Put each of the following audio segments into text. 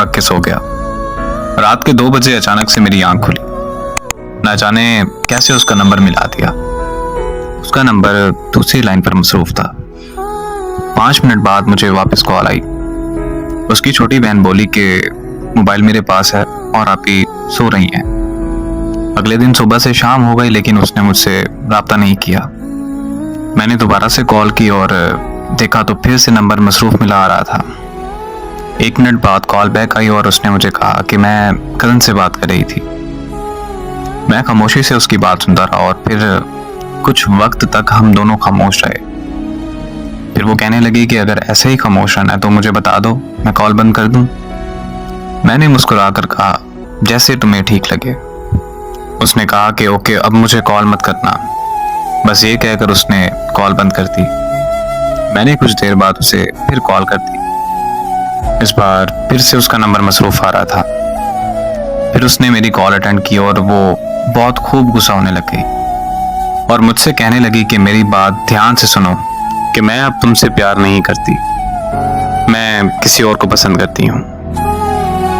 रख के सो गया। रात के 2 बजे अचानक से मेरी आंख खुली। ना जाने कैसे उसका नंबर मिला दिया। उसका नंबर दूसरी लाइन पर मसरूफ था। 5 मिनट बाद मुझे वापस कॉल आई। उसकी छोटी बहन बोली कि मोबाइल मेरे पास है और आप ही सो रही हैं। अगले दिन सुबह से शाम हो गई लेकिन उसने मुझसे राब्ता नहीं किया। मैंने दोबारा से कॉल की और देखा तो फिर से नंबर मसरूफ मिला आ रहा था। 1 मिनट बाद कॉल बैक आई और उसने मुझे कहा कि मैं कज़न से बात कर रही थी। मैं खामोशी से उसकी बात सुनता रहा और फिर कुछ वक्त तक हम दोनों खामोश रहे। फिर वो कहने लगी कि अगर ऐसे ही खामोश रहना है तो मुझे बता दो, मैं कॉल बंद कर दूं। मैंने मुस्कुराकर कहा जैसे तुम्हें ठीक लगे। उसने कहा कि ओके, अब मुझे कॉल मत करना। बस ये कहकर उसने कॉल बंद कर दी। मैंने कुछ देर बाद उसे फिर कॉल कर दी। इस बार फिर से उसका नंबर मसरूफ आ रहा था। फिर उसने मेरी कॉल अटेंड की और वो बहुत खूब गुस्सा होने लग गई और मुझसे कहने लगी कि मेरी बात ध्यान से सुनो कि मैं अब तुमसे प्यार नहीं करती, मैं किसी और को पसंद करती हूँ।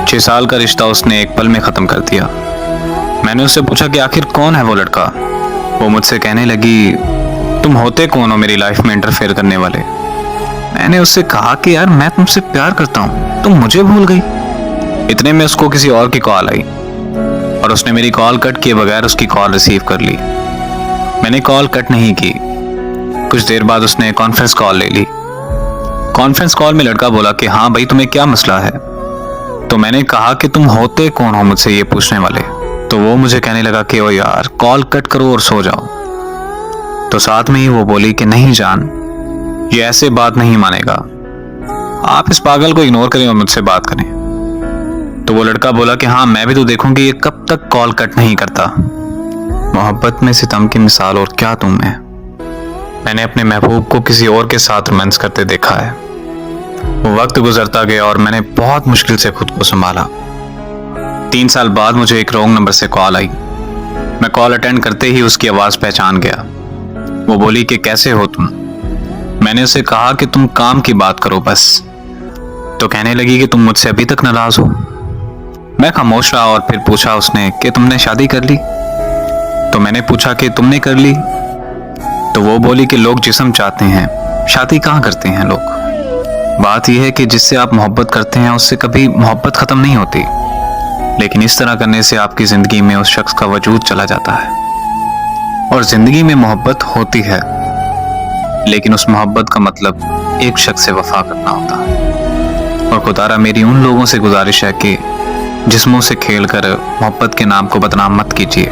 6 साल का रिश्ता उसने एक पल में ख़त्म कर दिया। मैंने उससे पूछा कि आखिर कौन है वो लड़का। वो मुझसे कहने लगी तुम होते कौन हो मेरी लाइफ में इंटरफेयर करने वाले। मैंने उससे कहा कि यार मैं तुमसे प्यार करता हूँ, तुम मुझे भूल गई। इतने में उसको किसी और की कॉल आई और उसने मेरी कॉल कट किए बगैर उसकी कॉल रिसीव कर ली। मैंने कॉल कट नहीं की। कुछ देर बाद उसने कॉन्फ्रेंस कॉल ले ली। कॉन्फ्रेंस कॉल में लड़का बोला कि हाँ भाई, तुम्हें क्या मसला है। तो मैंने कहा कि तुम होते कौन हो मुझसे ये पूछने वाले। तो वो मुझे कहने लगा कि ओ यार कॉल कट करो और सो जाओ। तो साथ में ही वो बोली कि नहीं जान, ये ऐसे बात नहीं मानेगा, आप इस पागल को इग्नोर करें और मुझसे बात करें। तो वो लड़का बोला कि हाँ मैं भी तो देखूंगी ये कब तक कॉल कट नहीं करता। मोहब्बत में सितम की मिसाल और क्या तुम है। मैंने अपने महबूब को किसी और के साथ रोमांस करते देखा है। वो वक्त गुजरता गया और मैंने बहुत मुश्किल से खुद को संभाला। 3 साल बाद मुझे एक रॉन्ग नंबर से कॉल आई। मैं कॉल अटेंड करते ही उसकी आवाज़ पहचान गया। वो बोली कि कैसे हो तुम। मैंने उसे कहा कि तुम काम की बात करो बस। तो कहने लगी कि तुम मुझसे अभी तक नाराज हो। मैं खामोश रहा और फिर पूछा उसने कि तुमने शादी कर ली। तो मैंने पूछा कि तुमने कर ली। तो वो बोली कि लोग जिस्म चाहते हैं, शादी कहाँ करते हैं लोग। बात यह है कि जिससे आप मोहब्बत करते हैं उससे कभी मोहब्बत ख़त्म नहीं होती, लेकिन इस तरह करने से आपकी ज़िंदगी में उस शख्स का वजूद चला जाता है। और ज़िंदगी में मोहब्बत होती है, लेकिन उस मोहब्बत का मतलब एक शख्स से वफा करना होता है। और खुदारा मेरी उन लोगों से गुजारिश है कि जिस्मों से खेलकर मोहब्बत के नाम को बदनाम मत कीजिए।